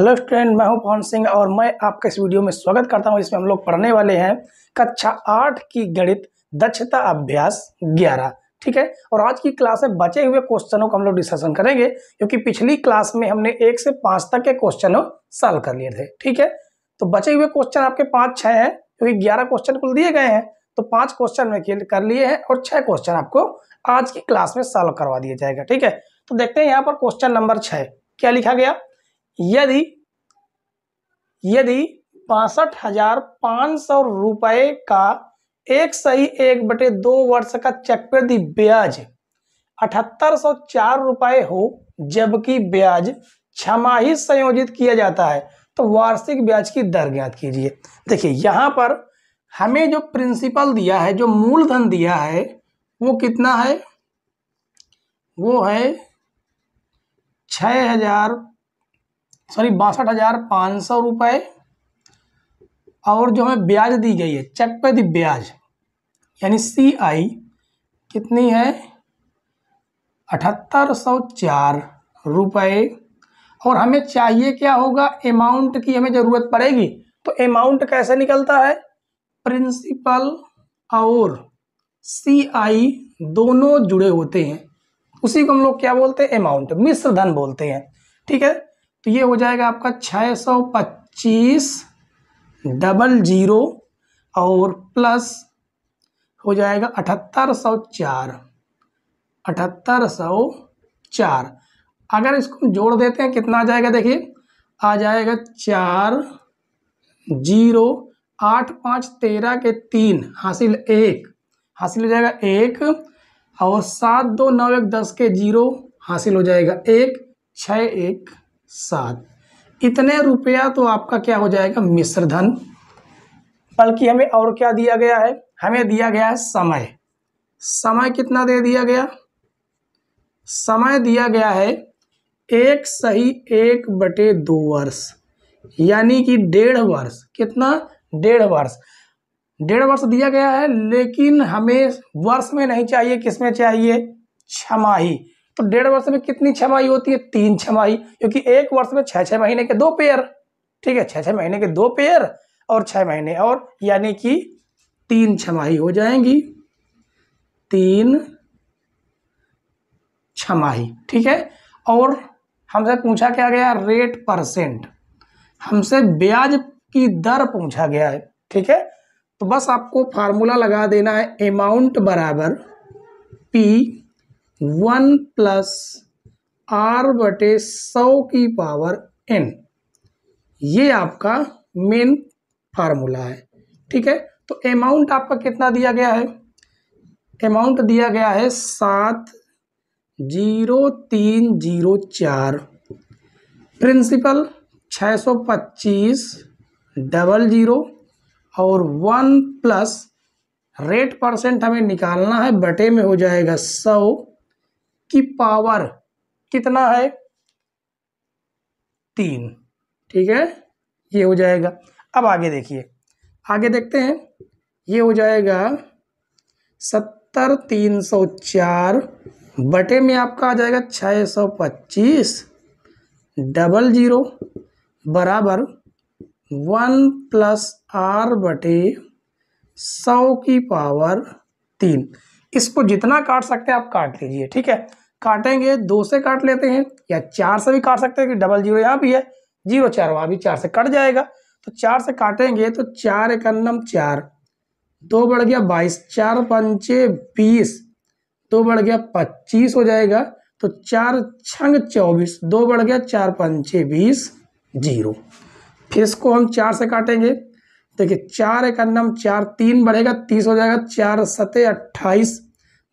Hello student, मैं हूं पवन सिंह और मैं आपके इस वीडियो में स्वागत करता हूं। इसमें हम लोग पढ़ने वाले हैं कक्षा 8 की गणित दक्षता अभ्यास 11। ठीक है, और आज की क्लास में बचे हुए क्वेश्चनों का हम लोग डिस्कशन करेंगे, क्योंकि पिछली क्लास में हमने 1 से 5 तक के क्वेश्चनों सॉल्व कर लिए थे। ठीक है, तो बचे हुए क्वेश्चन आपके 5-6 हैं, क्योंकि 11 क्वेश्चन कुल दिए गए हैं, तो 5 क्वेश्चन में कर लिए हैं और 6 क्वेश्चन आपको आज की क्लास में सॉल्व करवा दिया जाएगा। ठीक है, तो देखते हैं यहाँ पर क्वेश्चन नंबर 6 क्या लिखा गया। यदि 62,500 रुपए का 1/2 वर्ष का चक्रवृद्धि ब्याज 7,804 रुपए हो, जबकि ब्याज छमाही संयोजित किया जाता है, तो वार्षिक ब्याज की दर ज्ञात कीजिए। देखिए यहाँ पर हमें जो प्रिंसिपल दिया है, जो मूलधन दिया है, वो कितना है, वो है 62,500 रुपए, और जो हमें ब्याज दी गई है चक्रवृद्धि ब्याज यानी CI कितनी है 7,804 रुपए। और हमें चाहिए क्या होगा, अमाउंट की हमें जरूरत पड़ेगी। तो अमाउंट कैसे निकलता है, प्रिंसिपल और CI दोनों जुड़े होते हैं, उसी को हम लोग क्या बोलते हैं, अमाउंट, मिश्र धन बोलते हैं। ठीक है, तो ये हो जाएगा आपका 625,00 और प्लस हो जाएगा 7,804। अगर इसको जोड़ देते हैं कितना आ जाएगा, देखिए आ जाएगा 4 0 8 5 13 के 3 हासिल 1 हासिल हो जाएगा 1, और 7 2 9 1 10 के 0 हासिल हो जाएगा 1 6 1 7। इतने रुपया तो आपका क्या हो जाएगा, मिश्र धन। बल्कि हमें और क्या दिया गया है, हमें दिया गया है समय। समय कितना दे दिया गया, समय दिया गया है 1/2 वर्ष, यानी कि 1.5 वर्ष। कितना, 1.5 वर्ष, 1.5 वर्ष दिया गया है, लेकिन हमें वर्ष में नहीं चाहिए, किसमें चाहिए, छमाही। तो 1.5 वर्ष में कितनी छमाही होती है, 3 छमाही, क्योंकि एक वर्ष में 6 महीने के 2 पेयर। ठीक है, 6 महीने के 2 पेयर और 6 महीने, और यानी कि 3 छमाही हो जाएंगी, 3 छमाही। ठीक है, और हमसे पूछा क्या गया, रेट परसेंट, हमसे ब्याज की दर पूछा गया है। ठीक है, तो बस आपको फार्मूला लगा देना है, अमाउंट बराबर P1 + R/100⁴n। ये आपका मेन फार्मूला है। ठीक है, तो अमाउंट आपका कितना दिया गया है, अमाउंट दिया गया है 7,0304, प्रिंसिपल 625,00 और 1 प्लस रेट परसेंट हमें निकालना है, बटे में हो जाएगा 100 की पावर कितना है, 3। ठीक है, ये हो जाएगा। अब आगे देखिए, आगे देखते हैं, ये हो जाएगा 70,304 बटे में आपका आ जाएगा 625,00 बराबर 1 + R/100 की पावर 3। इसको जितना काट सकते हैं आप काट लीजिए। ठीक है, काटेंगे 2 से काट लेते हैं, या 4 से भी काट सकते हैं, कि 00 यहाँ भी है, 0 4 वहाँ भी 4 से कट जाएगा। तो 4 से काटेंगे तो 4 × 4 2 बढ़ गया 22, 4 5 20, 2 बढ़ गया 25 हो जाएगा। तो 4 छंग 24, 2 बढ़ गया 4 5 20 0। फिर इसको हम 4 से काटेंगे, देखिए 4 × 4 3 बढ़ेगा 30 हो जाएगा, 4 7 28,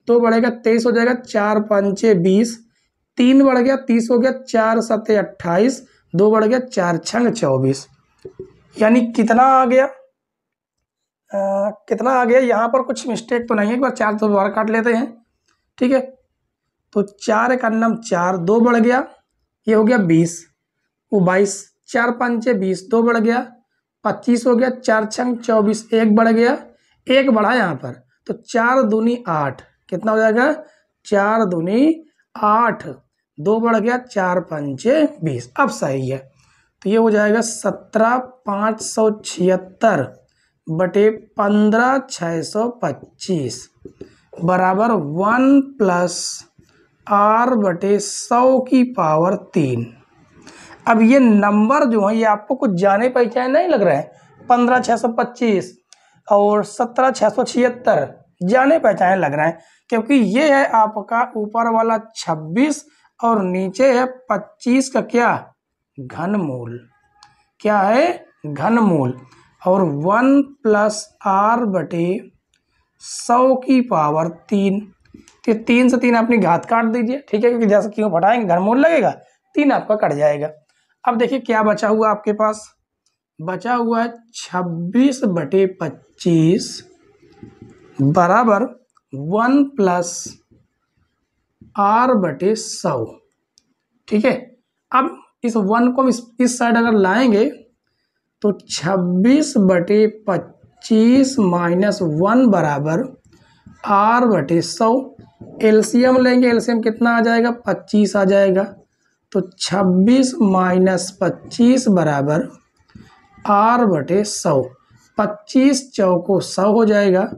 2 बढ़ेगा 23 हो जाएगा, 4 5 20, 3 बढ़ गया 30 हो गया, 4 7 28, 2 बढ़ गया 4 छंग 24, यानी कितना आ गया, कितना आ गया, यहाँ पर कुछ मिस्टेक तो नहीं है, एक बार 4 तो दोबारा काट लेते हैं। ठीक है, तो 4 × 4 2 बढ़ गया, ये हो गया 20, वो 22, 4 5 20, 2 बढ़ गया 25 हो गया, 4 छंग 24, 1 बढ़ गया, 1 बढ़ा यहाँ पर, तो 4 दूनी 8, कितना हो जाएगा, 4 दूनी 8, 2 बढ़ गया 4 5 20। अब सही है, तो ये हो जाएगा 17,576 बटे 15,625 बराबर 1 प्लस आर बटे 100 की पावर 3। अब ये नंबर जो है ये आपको कुछ जाने पहचाने नहीं लग रहा है। 15,625 और 17,676 जाने पहचाने लग रहा है, क्योंकि ये है आपका ऊपर वाला 26 और नीचे है 25 का क्या घनमूल, क्या है घनमूल, और 1 प्लस आर बटे 100 की पावर 3। तो 3 से 3 अपनी घात काट दीजिए, ठीक है, क्योंकि जैसे क्यों घटाएंगे घनमूल लगेगा, 3 आपका कट जाएगा। अब देखिए क्या बचा हुआ आपके पास, बचा हुआ है 26 बटे 25 बराबर 1 प्लस आर बटे 100, ठीक है। अब इस 1 को इस साइड अगर लाएंगे तो 26 बटे 25 माइनस 1 बराबर आर बटे 100। एलसीएम लेंगे, एलसीएम कितना आ जाएगा 25 आ जाएगा, तो 26 माइनस 25 बराबर आर बटे 100। 25 चौको 100 हो जाएगा,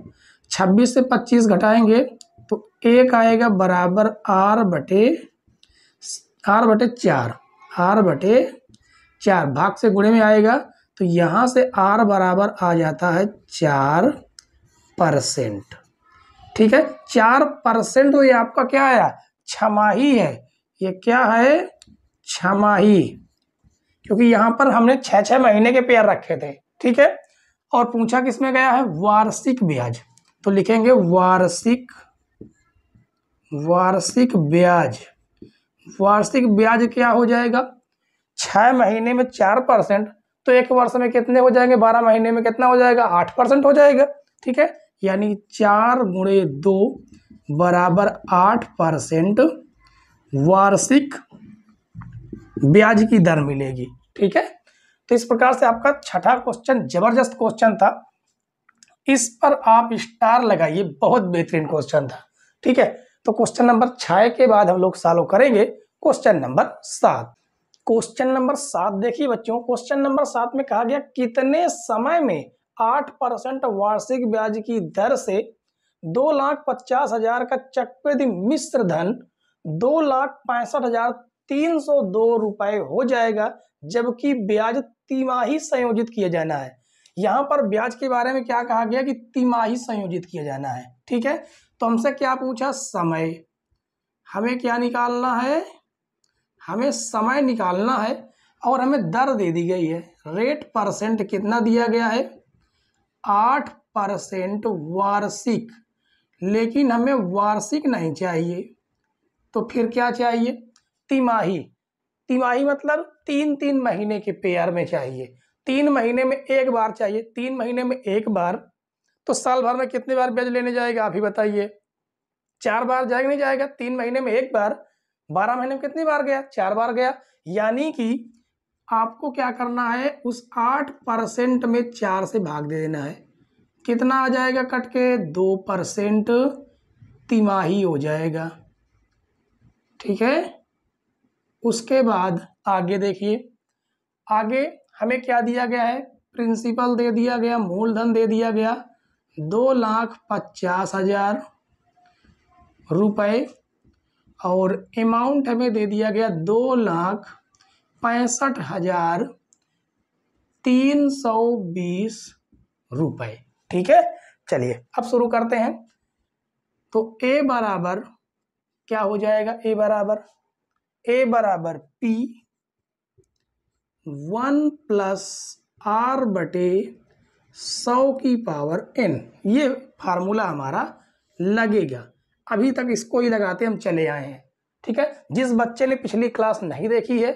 26 से 25 घटाएंगे तो 1 आएगा बराबर आर बटे 4, आर बटे 4 भाग से गुणे में आएगा, तो यहाँ से आर बराबर आ जाता है 4%, ठीक है। 4%, तो ये आपका क्या है छमाही है, ये क्या है छमाही, क्योंकि यहाँ पर हमने 6-6 महीने के पेयर रखे थे, ठीक है। और पूछा किसमें गया है वार्षिक ब्याज, तो लिखेंगे वार्षिक ब्याज। वार्षिक ब्याज क्या हो जाएगा 6 महीने में 4%, तो 1 वर्ष में कितने हो जाएंगे 12 महीने में कितना हो जाएगा 8% हो जाएगा, ठीक है। यानी 4 गुणे 2 बराबर 8% वार्षिक ब्याज की दर मिलेगी, ठीक है। तो इस प्रकार से आपका छठा क्वेश्चन जबरदस्त क्वेश्चन था, इस पर आप स्टार लगाइए, बहुत बेहतरीन क्वेश्चन था, ठीक है। तो क्वेश्चन नंबर 6 के बाद हम लोग सॉल्व करेंगे क्वेश्चन नंबर 7। क्वेश्चन नंबर 7 देखिए बच्चों, क्वेश्चन नंबर 7 में कहा गया कितने समय में 8% वार्षिक ब्याज की दर से 2,50,000 का चक्रवृद्धि मिश्र धन 2,65,302 रुपए हो जाएगा, जबकि ब्याज तिमाही संयोजित किया जाना है। यहाँ पर ब्याज के बारे में क्या कहा गया कि तिमाही संयोजित किया जाना है, ठीक है। तो हमसे क्या पूछा समय, हमें क्या निकालना है, हमें समय निकालना है, और हमें दर दे दी गई है, रेट परसेंट कितना दिया गया है 8% वार्षिक, लेकिन हमें वार्षिक नहीं चाहिए, तो फिर क्या चाहिए तिमाही। तिमाही मतलब 3-3 महीने के पेयर में चाहिए, 3 महीने में एक बार चाहिए, 3 महीने में एक बार, तो साल भर में कितने बार ब्याज लेने जाएगा आप ही बताइए, 4 बार जाएगा नहीं जाएगा, 3 महीने में एक बार, 12 महीने में कितनी बार गया 4 बार गया। यानी कि आपको क्या करना है उस 8% में 4 से भाग दे देना है, कितना आ जाएगा कट के 2% तिमाही हो जाएगा, ठीक है। उसके बाद आगे देखिए, आगे हमें क्या दिया गया है, प्रिंसिपल दे दिया गया, मूलधन दे दिया गया 2,50,000 रुपए, और अमाउंट हमें दे दिया गया 2,65,320 रुपए, ठीक है। चलिए अब शुरू करते हैं। तो ए बराबर क्या हो जाएगा, ए बराबर P 1 प्लस आर बटे 100 की पावर n, ये फार्मूला हमारा लगेगा। अभी तक इसको ही लगाते हम चले आए हैं, ठीक है। जिस बच्चे ने पिछली क्लास नहीं देखी है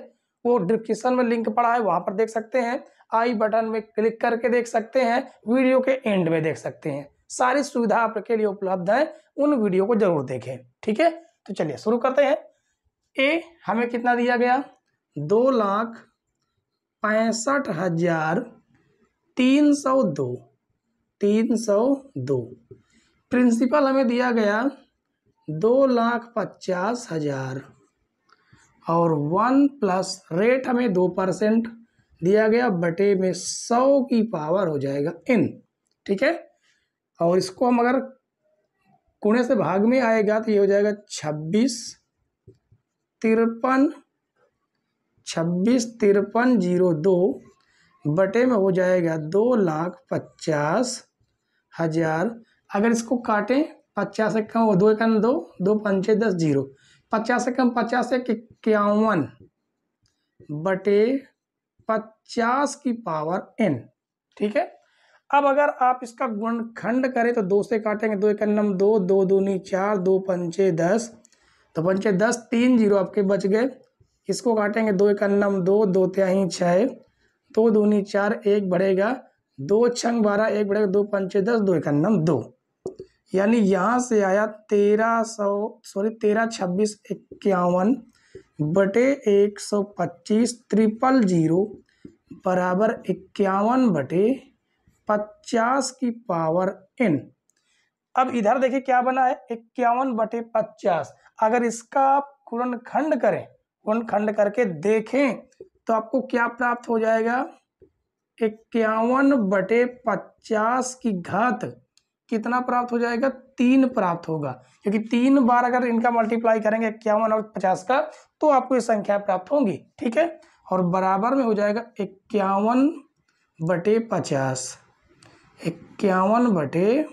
वो डिस्क्रिप्शन में लिंक पड़ा है, वहां पर देख सकते हैं, आई बटन में क्लिक करके देख सकते हैं, वीडियो के एंड में देख सकते हैं, सारी सुविधा आपके लिए उपलब्ध है, उन वीडियो को जरूर देखें, ठीक है। तो चलिए शुरू करते हैं। ए हमें कितना दिया गया 2,65,302, प्रिंसिपल हमें दिया गया 2,50,000, और 1 प्लस रेट हमें 2%, दिया गया बटे में 100 की पावर हो जाएगा n, ठीक है। और इसको हम अगर गुणे से भाग में आएगा तो ये हो जाएगा 265302 बटे में हो जाएगा 2,50,000। अगर इसको काटें 50 से कम, 2 1 2, 2 5 10 0, 50 से कम 50 से 51 बटे 50 की पावर n, ठीक है। अब अगर आप इसका गुणनखंड करें तो 2 से काटेंगे, 2 1 2, 2 दूनी 4, 2 पंचे 10, तो पंचे 10, 3 0 आपके बच गए। इसको काटेंगे 2 1 2, 2 तिहाई 6, 2 दूनी 4, 1 बढ़ेगा, 2 छंग 12, 1 बढ़ेगा, 2 पंचे 10, 2 1 2, यानी यहाँ से आया 132651 बटे 125 000 बराबर 51 बटे 50 की पावर n। अब इधर देखिए क्या बना है, 51 बटे 50। अगर इसका आप गुणनखंड करें, गुणनखंड करके देखें तो आपको क्या प्राप्त हो जाएगा, 51 बटे 50 की घात कितना प्राप्त हो जाएगा, 3 प्राप्त होगा, क्योंकि 3 बार अगर इनका मल्टीप्लाई करेंगे 51 और 50 का तो आपको ये संख्या प्राप्त होंगी, ठीक है। और बराबर में हो जाएगा 51 बटे 50, 51 बटे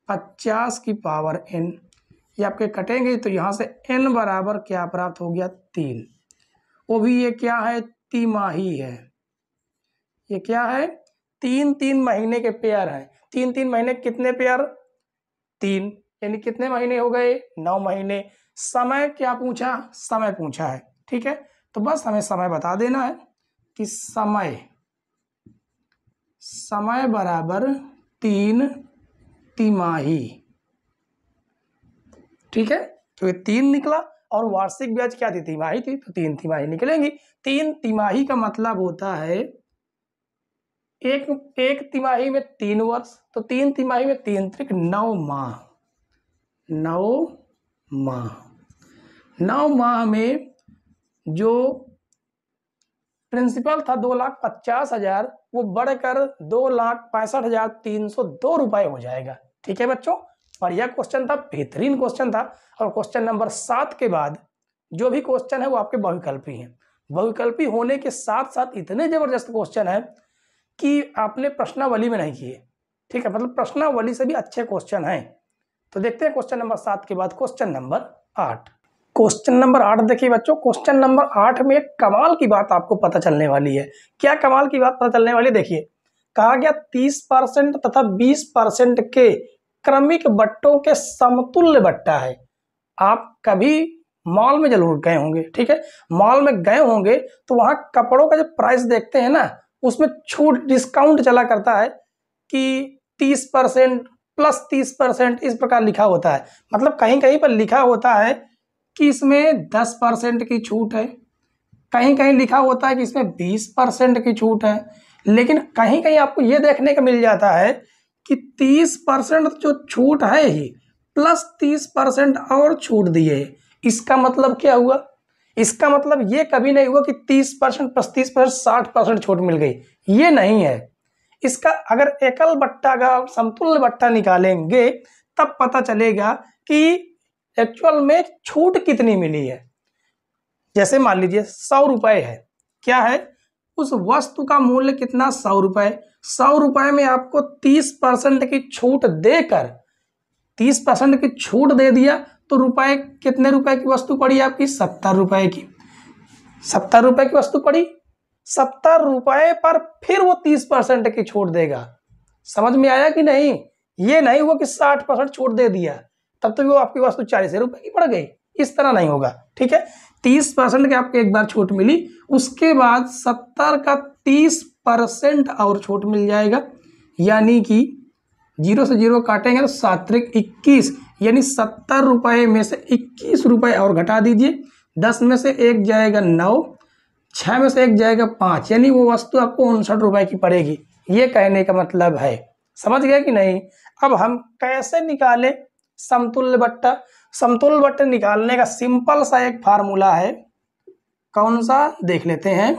50 की पावर n। ये आपके कटेंगे तो यहाँ से n बराबर क्या प्राप्त हो गया, 3। वो भी ये क्या है, तिमाही है। ये क्या है, 3 महीने के पेयर हैं। 3 महीने कितने पेयर, 3, यानी कितने महीने हो गए, 9 महीने। समय क्या पूछा, समय पूछा है, ठीक है। तो बस हमें समय बता देना है कि समय बराबर 3 तिमाही, ठीक है। तो ये 3 निकला और वार्षिक ब्याज क्या थी, तिमाही थी, तो 3 तिमाही निकलेंगी। 3 तिमाही का मतलब होता है एक तिमाही में 3 वर्ष, तो 3 तिमाही में 3 त्रिक 9 माह। 9 माह में जो प्रिंसिपल था 2,50,000 वो बढ़कर 2,65,302 रुपए हो जाएगा, ठीक है बच्चों। बढ़िया क्वेश्चन था, बेहतरीन क्वेश्चन था। और क्वेश्चन नंबर 7 के बाद जो भी क्वेश्चन है वो आपके बहुविकल्पी हैं। बहुविकल्पी होने के साथ साथ इतने जबरदस्त क्वेश्चन है कि आपने प्रश्नावली में नहीं किए, ठीक है, मतलब प्रश्नावली से भी अच्छे क्वेश्चन हैं। तो देखते हैं क्वेश्चन नंबर 7 के बाद क्वेश्चन नंबर 8। क्वेश्चन नंबर 8 देखिए बच्चों, क्वेश्चन नंबर 8 में एक कमाल की बात आपको पता चलने वाली है। क्या कमाल की बात पता चलने वाली है, देखिए कहा गया 30% तथा 20% के क्रमिक बट्टों के समतुल्य बट्टा है। आप कभी मॉल में जरूर गए होंगे, ठीक है, मॉल में गए होंगे तो वहां कपड़ों का जो प्राइस देखते हैं ना, उसमें छूट डिस्काउंट चला करता है कि 30% प्लस 30% इस प्रकार लिखा होता है। मतलब कहीं कहीं पर लिखा होता है कि इसमें 10% की छूट है, कहीं कहीं लिखा होता है कि इसमें 20% की छूट है, लेकिन कहीं कहीं आपको यह देखने को मिल जाता है कि 30% जो छूट है ही प्लस 30% और छूट दिए। इसका मतलब क्या हुआ, इसका मतलब ये कभी नहीं हुआ कि 30% प्लस 30% 60% छूट मिल गई, ये नहीं है। इसका अगर एकल बट्टा का समतुल्य बट्टा निकालेंगे तब पता चलेगा कि एक्चुअल में छूट कितनी मिली है। जैसे मान लीजिए 100 रुपए है, क्या है, उस वस्तु का मूल्य कितना, 100 रुपए। 100 रुपए में आपको 30% की छूट देकर 30% की छूट दे दिया तो रुपए कितने रुपए की वस्तु पड़ी आपकी, 70 रुपए की। 70 रुपए की वस्तु पड़ी, 70 रुपए पर फिर वो 30% की छूट देगा। समझ में आया कि नहीं, ये नहीं हुआ कि 60% छूट दे दिया तब तो वो आपकी वस्तु 40 रुपए की पड़ गई, इस तरह नहीं होगा, ठीक है। 30% की आपको एक बार छूट मिली, उसके बाद 70 का 30% और छूट मिल जाएगा, यानी कि 0 से 0 काटेंगे तो 7 × 21, यानी 70 रुपए में से 21 रुपए और घटा दीजिए। 10 में से 1 जाएगा 9, 6 में से 1 जाएगा 5, यानी वो वस्तु आपको 59 रुपए की पड़ेगी। ये कहने का मतलब है, समझ गए कि नहीं। अब हम कैसे निकालें समतुल्य बट्टा। समतुल्य बट्टा निकालने का सिंपल सा एक फार्मूला है, कौन सा देख लेते हैं।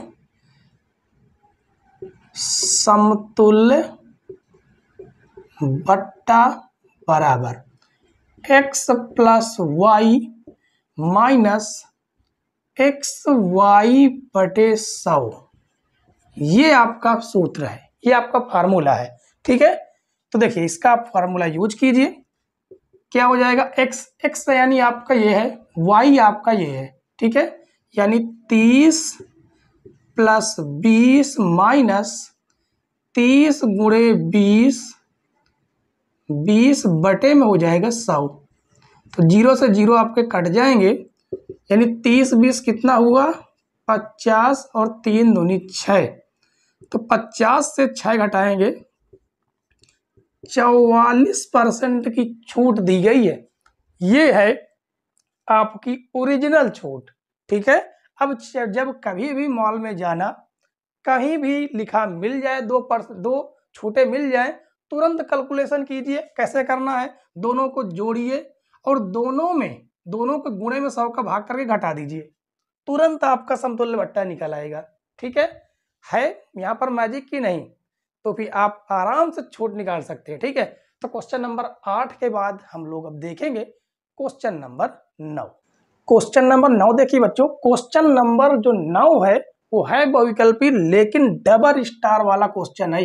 समतुल्य बट्टा बराबर x plus Y minus X Y बटे 100। ये आपका सूत्र है, ये आपका फार्मूला है। ठीक है, तो देखिए इसका आप फार्मूला यूज कीजिए। क्या हो जाएगा, x यानी आपका ये है, y आपका ये है। ठीक है, यानी 30 प्लस 20 माइनस 30 गुणे 20, 20 बटे में हो जाएगा 100। तो 0 से 0 आपके कट जाएंगे, यानी 30 20 कितना हुआ 50 और 3 दूनी 6। तो 50 से 6 घटाएंगे, 44% की छूट दी गई है। ये है आपकी ओरिजिनल छूट। ठीक है, अब जब कभी भी मॉल में जाना, कहीं भी लिखा मिल जाए, 2 छूटें मिल जाए, तुरंत कैलकुलेशन कीजिए। कैसे करना है, दोनों को जोड़िए और दोनों को गुणे में 100 का भाग करके घटा दीजिए, तुरंत आपका समतुल्य बट्टा निकल आएगा। ठीक है यहाँ पर मैजिक की नहीं, तो फिर आप आराम से छूट निकाल सकते हैं। ठीक है, तो क्वेश्चन नंबर 8 के बाद हम लोग अब देखेंगे क्वेश्चन नंबर 9। क्वेश्चन नंबर 9 देखिए बच्चों, क्वेश्चन नंबर जो 9 है वो है बहुविकल्पी लेकिन डबल स्टार वाला क्वेश्चन है।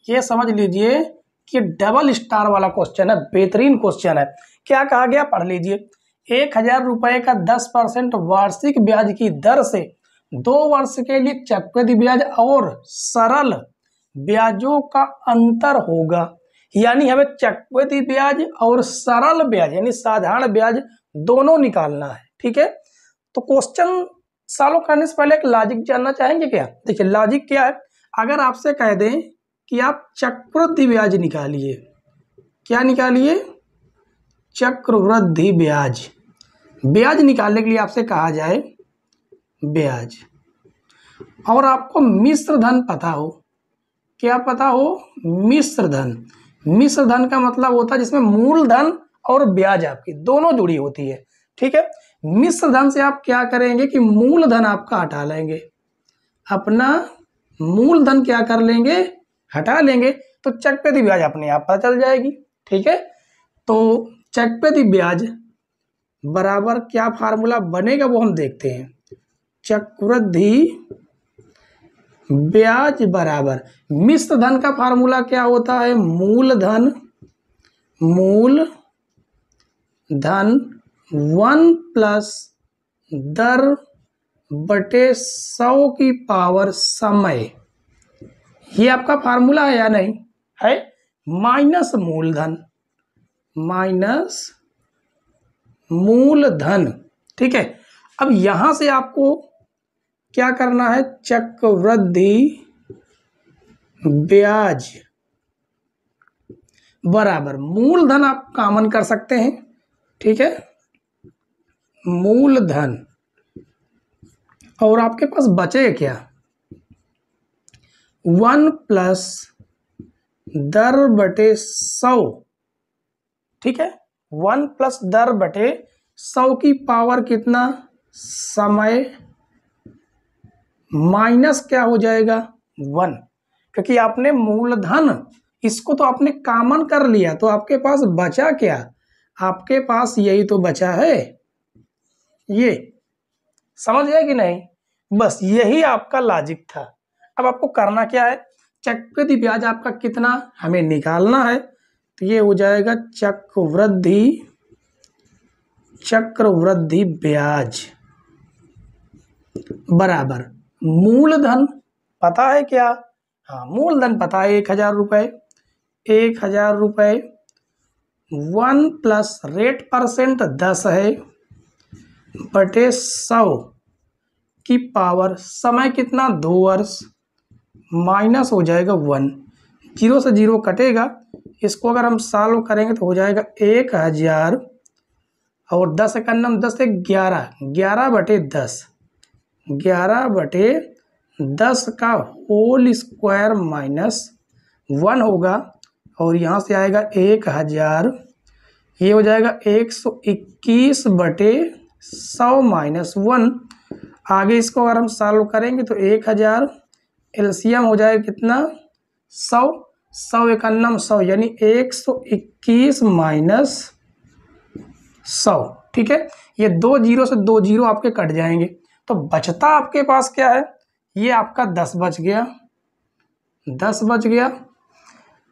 ये समझ लीजिए कि डबल स्टार वाला क्वेश्चन है, बेहतरीन क्वेश्चन है। क्या कहा गया, पढ़ लीजिए। 1000 रुपए का 10% वार्षिक ब्याज की दर से 2 वर्ष के लिए चक्रवृद्धि ब्याज और सरल ब्याजों का अंतर होगा। यानी हमें चक्रवृद्धि ब्याज और सरल ब्याज यानी साधारण ब्याज दोनों निकालना है। ठीक है, तो क्वेश्चन सॉल्व करने से पहले एक लॉजिक जानना चाहेंगे क्या? देखिए लॉजिक क्या है, अगर आपसे कह दें कि आप चक्रवृद्धि ब्याज निकालिए, क्या निकालिए, चक्रवृद्धि ब्याज। ब्याज निकालने के लिए आपसे कहा जाए ब्याज, और आपको मिश्र धन पता हो, क्या पता हो, मिश्र धन। मिश्र धन का मतलब होता है जिसमें मूलधन और ब्याज आपकी दोनों जुड़ी होती है। ठीक है, मिश्र धन से आप क्या करेंगे कि मूलधन आपका हटा लेंगे, अपना मूलधन क्या कर लेंगे, हटा लेंगे, तो चक्रवृद्धि ब्याज अपने आप पता चल जाएगी। ठीक है, तो चक्रवृद्धि ब्याज बराबर क्या फार्मूला बनेगा वो हम देखते हैं। चक्रवृद्धि ब्याज बराबर मिश्र धन का फार्मूला क्या होता है, मूलधन 1 प्लस दर बटे 100 की पावर समय। ये आपका फार्मूला है या नहीं है, माइनस मूलधन। ठीक है, अब यहां से आपको क्या करना है, चक्रवृद्धि ब्याज बराबर मूलधन आप कॉमन कर सकते हैं। ठीक है, मूलधन, और आपके पास बचे क्या, 1 प्लस दर बटे 100। ठीक है, 1 प्लस दर बटे 100 की पावर कितना, समय, माइनस क्या हो जाएगा 1, क्योंकि आपने मूलधन इसको तो आपने कॉमन कर लिया, तो आपके पास बचा क्या, आपके पास यही तो बचा है। ये समझ गए कि नहीं, बस यही आपका लॉजिक था। अब आपको करना क्या है, चक्रवृद्धि ब्याज आपका कितना हमें निकालना है, तो ये हो जाएगा चक्रवृद्धि ब्याज बराबर मूलधन पता है क्या, हाँ मूलधन पता है 1000 रुपये, 1000 रुपये 1 प्लस रेट परसेंट 10 है बटे 100 की पावर समय कितना 2 वर्ष, माइनस हो जाएगा 1, 0 से 0 कटेगा। इसको अगर हम सॉल्व करेंगे तो हो जाएगा 1000 और 10 का नम 10 से 11 बटे 10, 11 बटे 10 का होल स्क्वायर माइनस 1 होगा, और यहाँ से आएगा 1000, ये हो जाएगा 121 बटे 100 माइनस 1। आगे इसको अगर हम सॉल्व करेंगे तो 1000 एलसीएम हो जाएगा कितना 100, 100 51 100 यानी 121 माइनस 100। ठीक है, ये 2 जीरो से 2 जीरो आपके कट जाएंगे, तो बचता आपके पास क्या है, ये आपका 10 बच गया, 10 बच गया।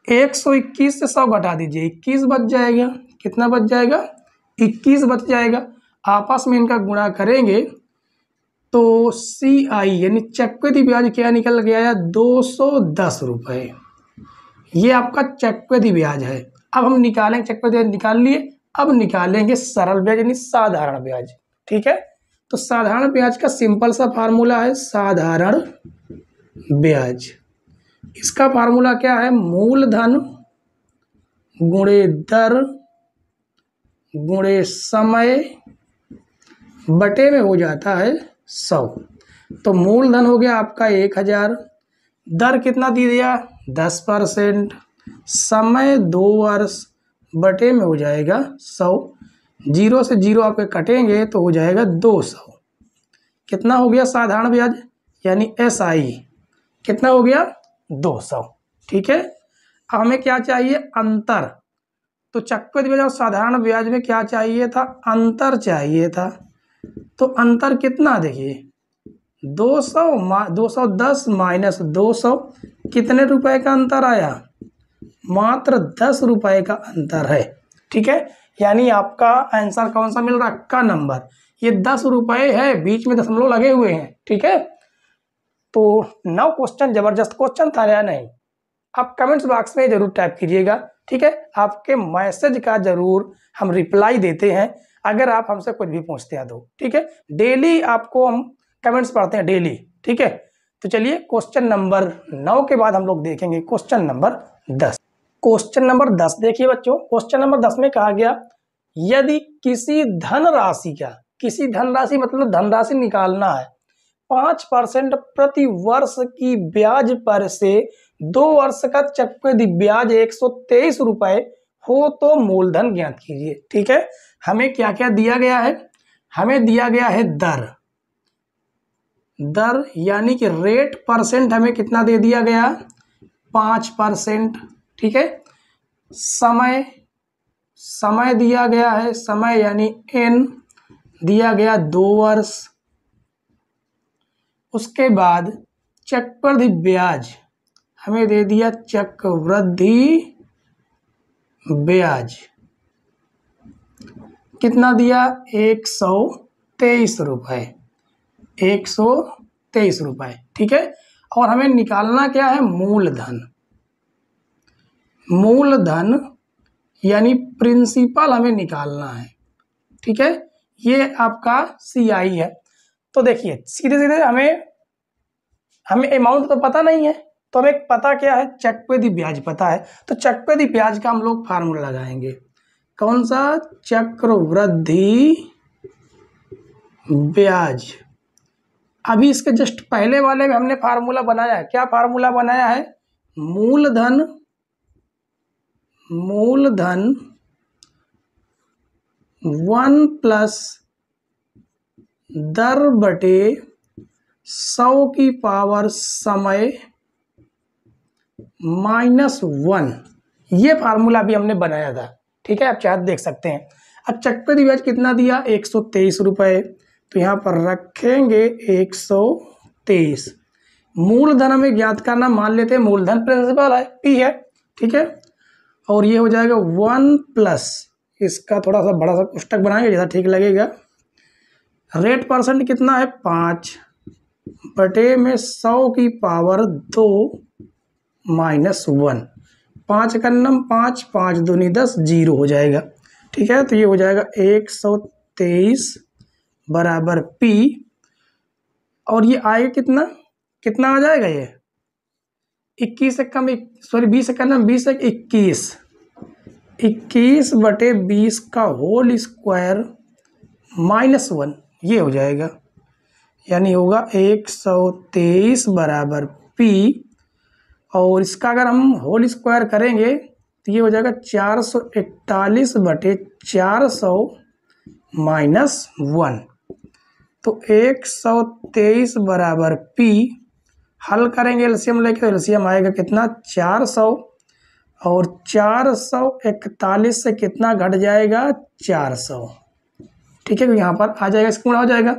121 से 100 घटा दीजिए, 21 बच जाएगा। कितना बच जाएगा, 21 बच जाएगा। आपस में इनका गुणा करेंगे तो CI यानी चक्रवृद्धि ब्याज क्या निकल के आया, 210 रुपये। ये आपका चक्रवृद्धि ब्याज है। अब हम निकालेंगे, चक्रवृद्धि ब्याज निकाल लिए, अब निकालेंगे सरल ब्याज यानी साधारण ब्याज। ठीक है, तो साधारण ब्याज का सिंपल सा फार्मूला है साधारण ब्याज। इसका फार्मूला क्या है, मूलधन गुणे दर गुणे समय बटे में हो जाता है 100। तो मूलधन हो गया आपका 1000, दर कितना दे दिया 10%, समय 2 वर्ष बटे में हो जाएगा 100। जीरो से जीरो आपके कटेंगे तो हो जाएगा 200। कितना हो गया साधारण ब्याज यानी SI कितना हो गया 200। ठीक है, अब हमें क्या चाहिए अंतर, तो चक्रवृद्धि ब्याज और साधारण ब्याज में क्या चाहिए था, अंतर चाहिए था। तो अंतर कितना देखिए 210 माइनस 200 कितने रुपए का अंतर आया, मात्र 10 रुपए का अंतर है। ठीक है, यानी आपका आंसर कौन सा मिल रहा है, का नंबर, ये 10 रुपए है, बीच में दशमलव लगे हुए हैं। ठीक है, तो 9 क्वेश्चन जबरदस्त क्वेश्चन था या नहीं, आप कमेंट्स बॉक्स में जरूर टाइप कीजिएगा। ठीक है, आपके मैसेज का जरूर हम रिप्लाई देते हैं अगर आप हमसे कुछ भी पूछते हैं तो। ठीक है, डेली आपको हम कमेंट्स पढ़ते हैं डेली। ठीक है, तो चलिए क्वेश्चन नंबर 9 के बाद हम लोग देखेंगे क्वेश्चन नंबर 10। क्वेश्चन नंबर 10 देखिए बच्चों, क्वेश्चन नंबर 10 में कहा गया यदि किसी धनराशि का, किसी धनराशि मतलब धनराशि निकालना है, 5% प्रति वर्ष की ब्याज पर से 2 वर्ष का चक्रवृद्धि ब्याज 123 रुपए हो तो मूलधन ज्ञात कीजिए। ठीक है, हमें क्या क्या दिया गया है, हमें दिया गया है दर, दर यानी कि रेट परसेंट हमें कितना दे दिया गया 5%। ठीक है, समय, समय दिया गया है, समय यानी N दिया गया 2 वर्ष। उसके बाद चक्रवृद्धि ब्याज हमें दे दिया चक्रवृद्धि ब्याज कितना दिया 123 रुपए, 123 रुपए। ठीक है, और हमें निकालना क्या है मूलधन, मूलधन यानी प्रिंसिपल हमें निकालना है। ठीक है, ये आपका CI है। तो देखिए सीधे सीधे हमें अमाउंट तो पता नहीं है, तो हमें पता क्या है चक्रवृद्धि ब्याज पता है। तो चक्रवृद्धि ब्याज का हम लोग फार्मूला लगाएंगे, कौन सा, चक्रवृद्धि ब्याज। अभी इसके जस्ट पहले वाले में हमने फार्मूला बनाया है, क्या फार्मूला बनाया है, मूलधन, मूलधन 1 प्लस दर बटे 100 की पावर समय -1, ये फार्मूला भी हमने बनाया था। ठीक है, आप चाहे देख सकते हैं। अब चक्रवृद्धि ब्याज कितना दिया 123 रुपए, तो यहाँ पर रखेंगे 123। मूलधन हमें ज्ञात करना, मान लेते हैं मूलधन प्रिंसिपल है P है। ठीक है, और ये हो जाएगा 1 प्लस, इसका थोड़ा सा बड़ा सा पुस्तक बनाएंगे जैसा ठीक लगेगा। रेट परसेंट कितना है 5 बटे में 100 की पावर 2 -1, 5 का नम 5, 5 दूनी 10, 0 हो जाएगा। ठीक है, तो ये हो जाएगा 123 बराबर P, और ये आएगा कितना, कितना आ जाएगा ये 21 से कम, सॉरी 20 से कम, 20 से 21, 21 बटे 20 का होल स्क्वायर -1, ये हो जाएगा, यानी होगा 123 बराबर P, और इसका अगर हम होल स्क्वायर करेंगे तो ये हो जाएगा 441 बटे 400 -1, तो 123 बराबर P हल करेंगे एलसीएम लेके, तो एलसीएम आएगा कितना 400, और 441 से कितना घट जाएगा 400, ठीक है। तो यहाँ पर आ जाएगा, इसका गुणा हो जाएगा।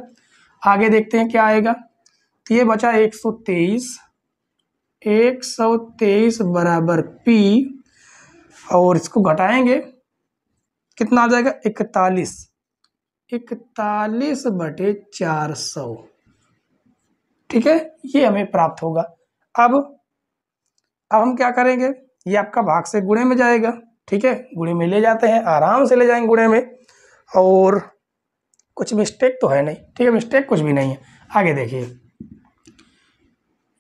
आगे देखते हैं क्या आएगा। तो ये बचा 123 बराबर P, और इसको घटाएंगे कितना आ जाएगा 41 बटे 400, ठीक है। ये हमें प्राप्त होगा। अब हम क्या करेंगे, ये आपका भाग से गुणे में जाएगा, ठीक है। गुणे में ले जाते हैं, आराम से ले जाएंगे गुणे में, और कुछ मिस्टेक तो है नहीं, ठीक है, मिस्टेक कुछ भी नहीं है। आगे देखिए,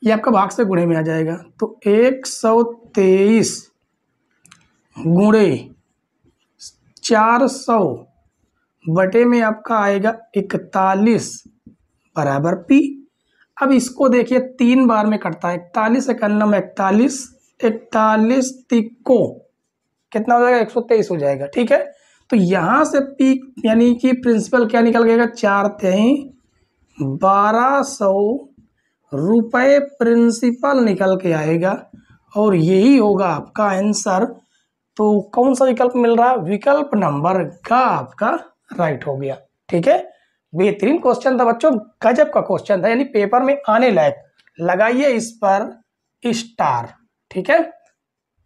ये आपका भाग से गुणे में आ जाएगा। तो 123 गुणे 400 बटे में आपका आएगा 41 बराबर P। अब इसको देखिए 3 बार में कटता है, 41 इकन्नम 41 तिक्को कितना हो जाएगा 123 हो जाएगा, ठीक है। तो यहाँ से P यानी कि प्रिंसिपल क्या निकल गएगा 4 3 1200 रुपये प्रिंसिपल निकल के आएगा, और यही होगा आपका आंसर। तो कौन सा विकल्प मिल रहा है, विकल्प नंबर का आपका राइट हो गया, ठीक है। बेहतरीन क्वेश्चन था बच्चों, गजब का क्वेश्चन था, यानी पेपर में आने लायक। लगाइए इस पर स्टार, ठीक है,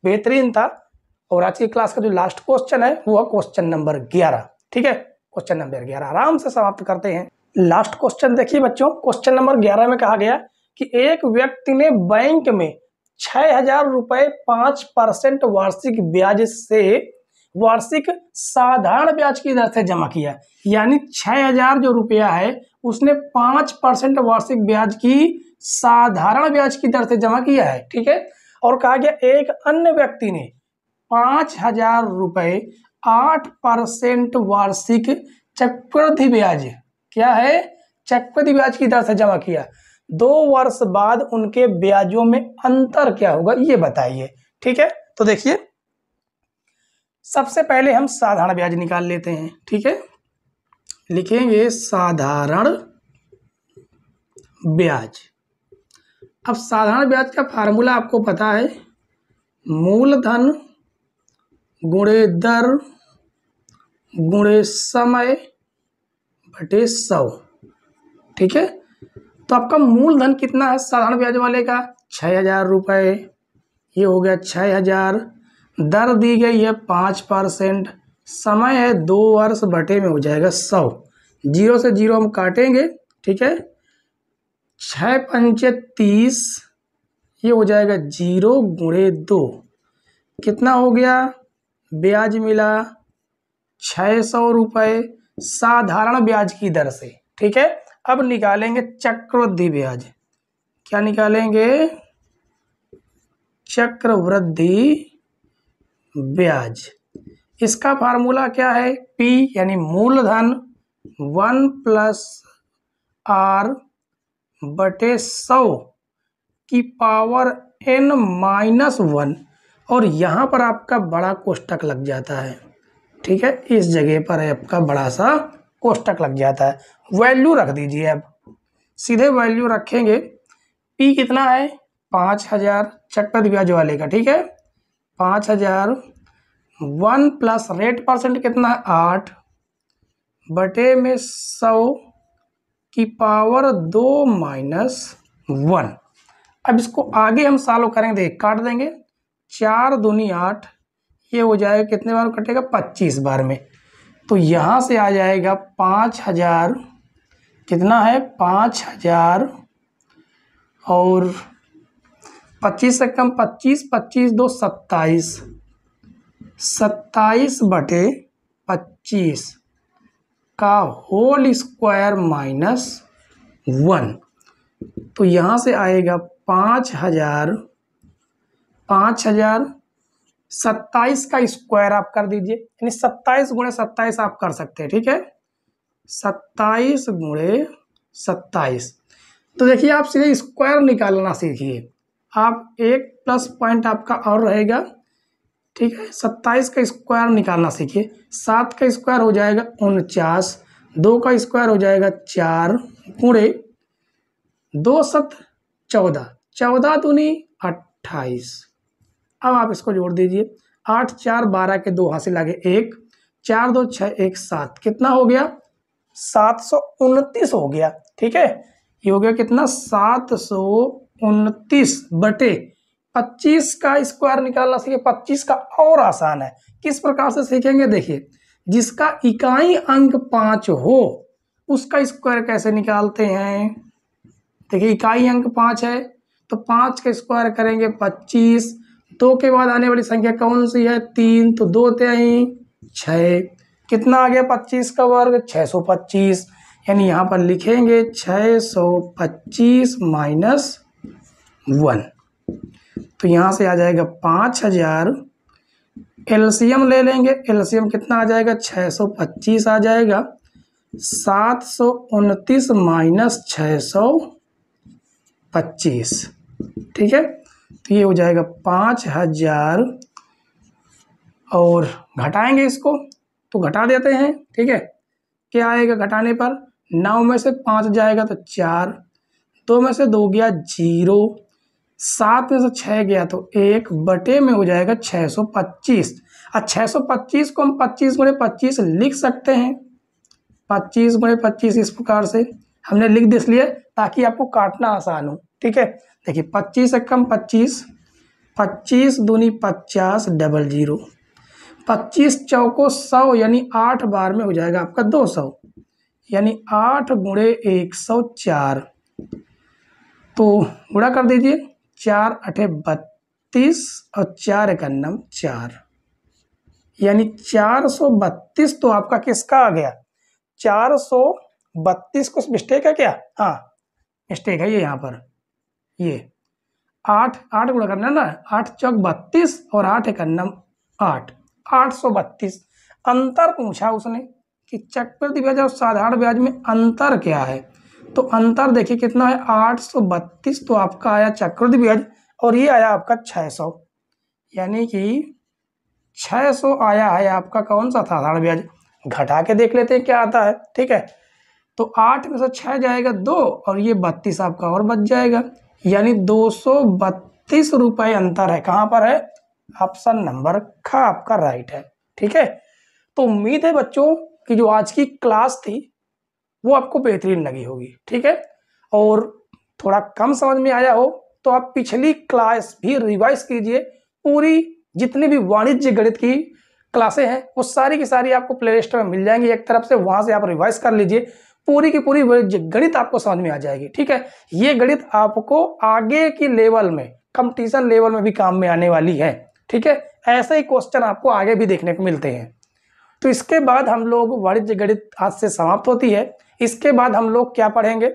बेहतरीन था। और आज की क्लास का जो लास्ट क्वेश्चन है वो है क्वेश्चन नंबर 11, ठीक है। क्वेश्चन नंबर 11 आराम से समाप्त करते हैं। लास्ट क्वेश्चन देखिए बच्चों, क्वेश्चन नंबर 11 में कहा गया कि एक व्यक्ति ने बैंक में 6,000 रुपये 5% वार्षिक ब्याज से वार्षिक साधारण ब्याज की दर से जमा किया, यानी 6,000 जो रुपया है उसने 5% वार्षिक ब्याज की साधारण ब्याज की दर से जमा किया है, ठीक है। और कहा गया एक अन्य व्यक्ति ने 5,000 रुपये 8% वार्षिक चक्रवृद्धि ब्याज, क्या है, चक्रवृद्धि ब्याज की दर से जमा किया। 2 वर्ष बाद उनके ब्याजों में अंतर क्या होगा ये बताइए, ठीक है। तो देखिए सबसे पहले हम साधारण ब्याज निकाल लेते हैं, ठीक है। लिखेंगे साधारण ब्याज। अब साधारण ब्याज का फार्मूला आपको पता है, मूलधन गुणे दर गुणे समय बटे 100, ठीक है। तो आपका मूलधन कितना है साधारण ब्याज वाले का 6,000 रुपये, ये हो गया 6,000, दर दी गई है 5%, समय है 2 वर्ष बटे में हो जाएगा 100, 0 से 0 हम काटेंगे, ठीक है। 6 पंचे 30, ये हो जाएगा 0 गुणे 2, कितना हो गया, ब्याज मिला 600 रुपये साधारण ब्याज की दर से, ठीक है। अब निकालेंगे चक्रवृद्धि ब्याज, क्या निकालेंगे, चक्रवृद्धि ब्याज। इसका फार्मूला क्या है, P यानी मूलधन 1+R बटे 100 की पावर n-1, और यहाँ पर आपका बड़ा कोष्टक लग जाता है, ठीक है। इस जगह पर आपका बड़ा सा कोष्टक लग जाता है। वैल्यू रख दीजिए, अब सीधे वैल्यू रखेंगे। P कितना है 5,000 चक्रवृद्धि ब्याज वाले का, ठीक है। 5,000 1 प्लस रेट परसेंट कितना है 8 बटे में 100 की पावर 2-1। अब इसको आगे हम सॉल्व करेंगे, देख काट देंगे, 4 दूनी 8, ये हो जाएगा कितने बार कटेगा 25 बार में। तो यहाँ से आ जाएगा 5,000, कितना है 5,000 और 25 से कम 25, 25 2 27, 27 बटे 25 का होल स्क्वायर -1। तो यहाँ से आएगा 5,000, 27 का स्क्वायर आप कर दीजिए, यानी 27 गुणे 27 आप कर सकते हैं, ठीक है। 27 गुणे 27, तो देखिए आप सीधे स्क्वायर निकालना सीखिए, आप एक प्लस पॉइंट आपका और रहेगा, ठीक है। 27 का स्क्वायर निकालना सीखिए। 7 का स्क्वायर हो जाएगा 49, 2 का स्क्वायर हो जाएगा 4 गुणे 2 7 14, 14 दूनी 28। अब आप इसको जोड़ दीजिए, 8 4 12 के 2 हासिल आगे 1, 4 2 6 1 7, कितना हो गया 729 हो गया। ठीक है, ये हो गया कितना 729 बटे 25 का स्क्वायर निकालना सीखे। 25 का और आसान है, किस प्रकार से सीखेंगे देखिए, जिसका इकाई अंक 5 हो उसका स्क्वायर कैसे निकालते हैं। देखिए इकाई अंक 5 है तो 5 का स्क्वायर करेंगे 25, 2 के बाद आने वाली संख्या कौन सी है 3, तो 2 3 6, कितना आ गया 25 का वर्ग 625, यानी यहाँ पर लिखेंगे 625 माइनस 1, तो यहाँ से आ जाएगा 5000। एलसीएम ले लेंगे, एलसीएम कितना आ जाएगा 625 आ जाएगा, 729 माइनस 625। ठीक है, तो ये हो जाएगा 5000 और घटाएंगे इसको तो घटा देते हैं। ठीक है, क्या आएगा घटाने पर, 9 में से 5 जाएगा तो 4, 2 में से 2 गया 0, 7 में से 6 गया तो 1 बटे में हो जाएगा 625। अब 625 को हम 25 गुणे 25 लिख सकते हैं, 25 गुणे 25 इस प्रकार से हमने लिख दे इसलिए ताकि आपको काटना आसान हो। ठीक है, देखिए 25 से कम 25, 25 दूनी 50 डबल 0, 25 चौको 100 यानी 8 बार में हो जाएगा आपका 200, यानी 8 गुणे 104, तो गुणा कर दीजिए, 4 8 32 और 4 1 9 4, यानी 432 तो आपका किसका आ गया 432, कुछ मिस्टेक है क्या, हाँ मिस्टेक है ये यहाँ पर, ये 8 8 गुणा करना ना, 8 चौक 32 और 8 1 9 8, 832। अंतर पूछा उसने कि चक्रवृद्धि ब्याज और साधारण ब्याज में अंतर क्या है, तो अंतर देखिए कितना है 832, तो आपका आया चक्रवृद्धि ब्याज और ये आया आपका 600, यानी कि 600 आया है आपका कौन सा साधारण ब्याज। घटा के देख लेते हैं क्या आता है। ठीक है, तो 8 में से 6 जाएगा 2 और ये 32 आपका और बच जाएगा, यानी 232 रुपये अंतर है। कहाँ पर है, ऑप्शन नंबर ख आपका राइट है। ठीक है, तो उम्मीद है बच्चों कि जो आज की क्लास थी वो आपको बेहतरीन लगी होगी। ठीक है, और थोड़ा कम समझ में आया हो तो आप पिछली क्लास भी रिवाइज कीजिए, पूरी जितनी भी वाणिज्य गणित की क्लासें हैं वो सारी की सारी आपको प्ले लिस्ट में मिल जाएंगी एक तरफ से, वहां से आप रिवाइज कर लीजिए, पूरी की पूरी गणित आपको समझ में आ जाएगी। ठीक है, ये गणित आपको आगे की लेवल में कंपटीशन लेवल में भी काम में आने वाली है। ठीक है, ऐसे ही क्वेश्चन आपको आगे भी देखने को मिलते हैं। तो इसके बाद हम लोग वाणिज्य गणित आज से समाप्त होती है। इसके बाद हम लोग क्या पढ़ेंगे,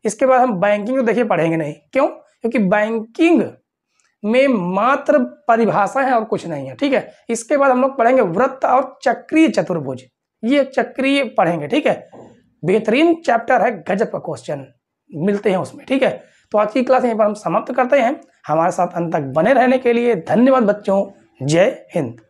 इसके बाद हम बैंकिंग तो देखिए पढ़ेंगे नहीं, क्यों, क्योंकि बैंकिंग में मात्र परिभाषा है और कुछ नहीं है। ठीक है, इसके बाद हम लोग पढ़ेंगे वृत्त और चक्रीय चतुर्भुज, ये चक्रीय पढ़ेंगे। ठीक है, बेहतरीन चैप्टर है, गजब का क्वेश्चन मिलते हैं उसमें। ठीक है, तो आज की क्लास यहीं पर हम समाप्त करते हैं। हमारे साथ अंत तक बने रहने के लिए धन्यवाद बच्चों, जय हिंद।